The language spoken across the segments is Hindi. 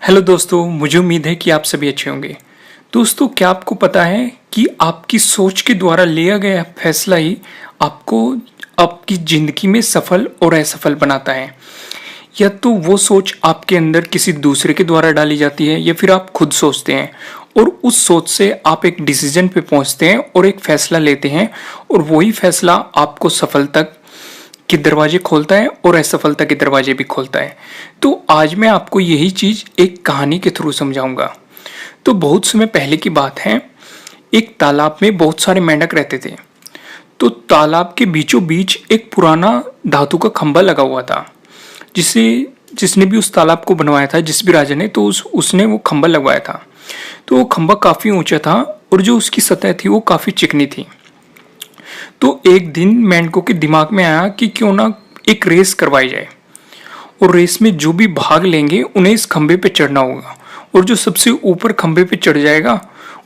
हेलो दोस्तों, मुझे उम्मीद है कि आप सभी अच्छे होंगे। दोस्तों, क्या आपको पता है कि आपकी सोच के द्वारा लिया गया फैसला ही आपको आपकी ज़िंदगी में सफल और असफल बनाता है। या तो वो सोच आपके अंदर किसी दूसरे के द्वारा डाली जाती है या फिर आप खुद सोचते हैं और उस सोच से आप एक डिसीजन पे पहुंचते हैं और एक फैसला लेते हैं और वही फैसला आपको सफलता के दरवाजे खोलता है और असफलता के दरवाजे भी खोलता है। तो आज मैं आपको यही चीज़ एक कहानी के थ्रू समझाऊंगा। तो बहुत समय पहले की बात है, एक तालाब में बहुत सारे मेंढक रहते थे। तो तालाब के बीचों बीच एक पुराना धातु का खंभा लगा हुआ था, जिसे जिसने भी उस तालाब को बनवाया था, जिस भी राजा ने, तो उसने वो खंभा लगवाया था। तो वो खंभा काफ़ी ऊंचा था और जो उसकी सतह थी वो काफ़ी चिकनी थी। तो एक दिन मेंढकों के दिमाग में आया कि क्यों ना एक रेस करवाई जाए और रेस में जो भी भाग लेंगे उन्हें इस खंभे पे चढ़ना होगा और जो सबसे ऊपर खंभे पे चढ़ जाएगा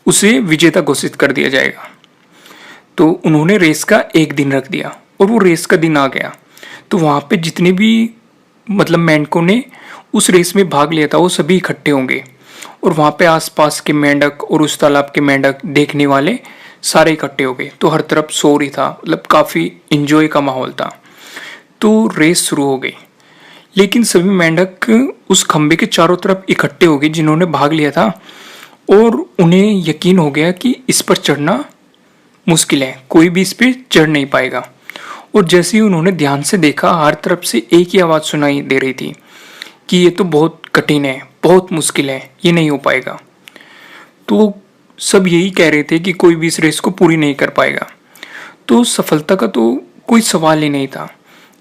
उसे विजेता घोषित कर दिया जाएगा। तो उन्होंने रेस का एक दिन रख दिया और वो रेस का दिन आ गया। तो वहाँ पे जितने भी मेंढकों ने उस रेस में भाग लिया था वो सभी इकट्ठे होंगे और वहाँ पे आसपास के मेंढक और उस तालाब के मेंढक देखने वाले सारे इकट्ठे हो गए। तो हर तरफ शोर ही था, काफ़ी इंजॉय का माहौल था। तो रेस शुरू हो गई, लेकिन सभी मेंढक उस खंबे के चारों तरफ इकट्ठे हो गए जिन्होंने भाग लिया था और उन्हें यकीन हो गया कि इस पर चढ़ना मुश्किल है, कोई भी इस पर चढ़ नहीं पाएगा। और जैसे ही उन्होंने ध्यान से देखा, हर तरफ से एक ही आवाज़ सुनाई दे रही थी कि ये तो बहुत कठिन है, बहुत मुश्किल है, ये नहीं हो पाएगा। तो सब यही कह रहे थे कि कोई भी इस रेस को पूरी नहीं कर पाएगा। तो सफलता का तो कोई सवाल ही नहीं था।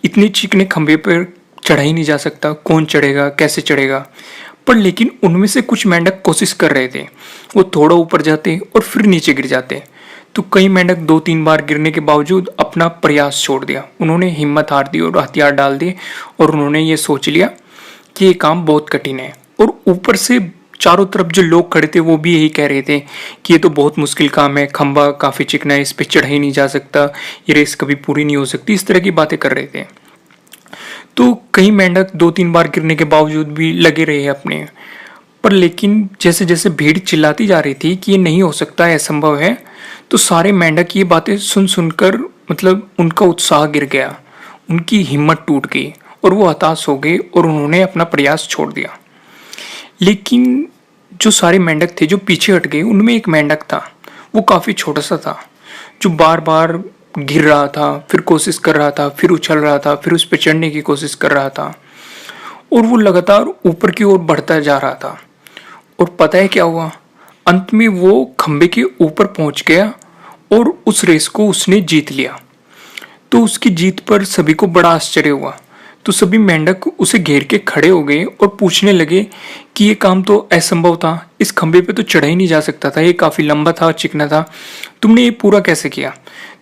इतने चिकने खंभे पर चढ़ा ही नहीं जा सकता, कौन चढ़ेगा, कैसे चढ़ेगा। पर लेकिन उनमें से कुछ मेंढक कोशिश कर रहे थे। वो थोड़ा ऊपर जाते और फिर नीचे गिर जाते। तो कई मेंढक 2-3 बार गिरने के बावजूद अपना प्रयास छोड़ दिया। उन्होंने हिम्मत हार दी और हथियार डाल दिए और उन्होंने ये सोच लिया कि ये काम बहुत कठिन है। और ऊपर से चारों तरफ जो लोग खड़े थे वो भी यही कह रहे थे कि ये तो बहुत मुश्किल काम है, खंभा काफ़ी चिकना है, इस पर चढ़ा ही नहीं जा सकता, ये रेस कभी पूरी नहीं हो सकती, इस तरह की बातें कर रहे थे। तो कई मेंढक 2-3 बार गिरने के बावजूद भी लगे रहे अपने पर। लेकिन जैसे जैसे भीड़ चिल्लाती जा रही थी कि ये नहीं हो सकता है, असंभव है, तो सारे मेंढक ये बातें सुन सुनकर उनका उत्साह गिर गया, उनकी हिम्मत टूट गई और वो हताश हो गए और उन्होंने अपना प्रयास छोड़ दिया। लेकिन जो सारे मेंढक थे जो पीछे हट गए, उनमें एक मेंढक था, वो काफ़ी छोटा सा था, जो बार बार गिर रहा था, फिर कोशिश कर रहा था, फिर उछल रहा था, फिर उस पर चढ़ने की कोशिश कर रहा था और वो लगातार ऊपर की ओर बढ़ता जा रहा था। और पता है क्या हुआ? अंत में वो खंबे के ऊपर पहुंच गया और उस रेस को उसने जीत लिया। तो उसकी जीत पर सभी को बड़ा आश्चर्य हुआ। तो सभी मेंढक उसे घेर के खड़े हो गए और पूछने लगे कि ये काम तो असंभव था, इस खंबे पे तो चढ़ा ही नहीं जा सकता था, ये काफ़ी लंबा था, चिकना था, तुमने ये पूरा कैसे किया?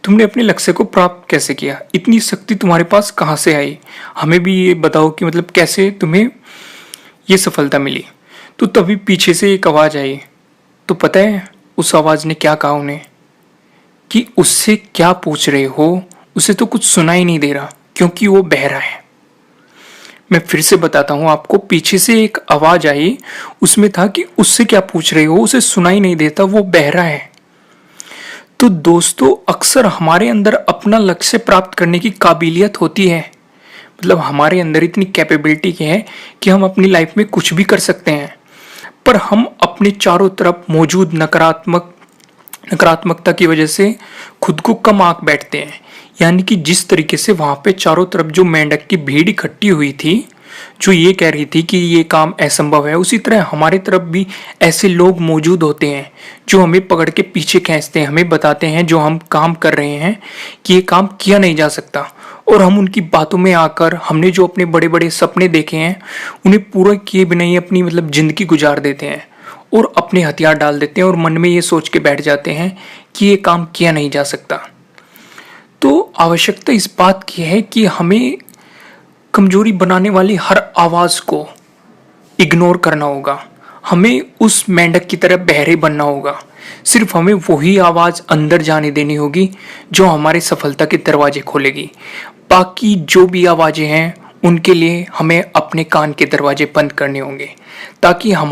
तुमने अपने लक्ष्य को प्राप्त कैसे किया? इतनी शक्ति तुम्हारे पास कहाँ से आई? हमें भी ये बताओ कि कैसे तुम्हें ये सफलता मिली। तो तभी पीछे से एक आवाज़ आई। तो पता है उस आवाज़ ने क्या कहा उन्हें? कि उससे क्या पूछ रहे हो, उसे तो कुछ सुना ही नहीं दे रहा क्योंकि वो बहरा है। मैं फिर से बताता हूँ आपको, पीछे से एक आवाज आई, उसमें था कि उससे क्या पूछ रहे हो, उसे सुना ही नहीं देता, वो बहरा है। तो दोस्तों, अक्सर हमारे अंदर अपना लक्ष्य प्राप्त करने की काबिलियत होती है, हमारे अंदर इतनी कैपेबिलिटी है कि हम अपनी लाइफ में कुछ भी कर सकते हैं। पर हम अपने चारों तरफ मौजूद नकारात्मकता की वजह से खुद को कम आंक बैठते हैं। यानी कि जिस तरीके से वहां पे चारों तरफ जो मेंढक की भीड़ इकट्ठी हुई थी जो ये कह रही थी कि ये काम असंभव है, उसी तरह हमारे तरफ भी ऐसे लोग मौजूद होते हैं जो हमें पकड़ के पीछे खींचते हैं, हमें बताते हैं जो हम काम कर रहे हैं कि ये काम किया नहीं जा सकता, और हम उनकी बातों में आकर हमने जो अपने बड़े बड़े सपने देखे हैं उन्हें पूरा किए बिना ही अपनी जिंदगी गुजार देते हैं और अपने हथियार डाल देते हैं और मन में ये सोच के बैठ जाते हैं कि ये काम किया नहीं जा सकता। तो आवश्यकता इस बात की है कि हमें कमजोरी बनाने वाली हर आवाज को इग्नोर करना होगा। हमें उस मेंढक की तरह बहरे बनना होगा। सिर्फ हमें वही आवाज अंदर जाने देनी होगी जो हमारे सफलता के दरवाजे खोलेगी। बाकी जो भी आवाजें हैं उनके लिए हमें अपने कान के दरवाजे बंद करने होंगे ताकि हम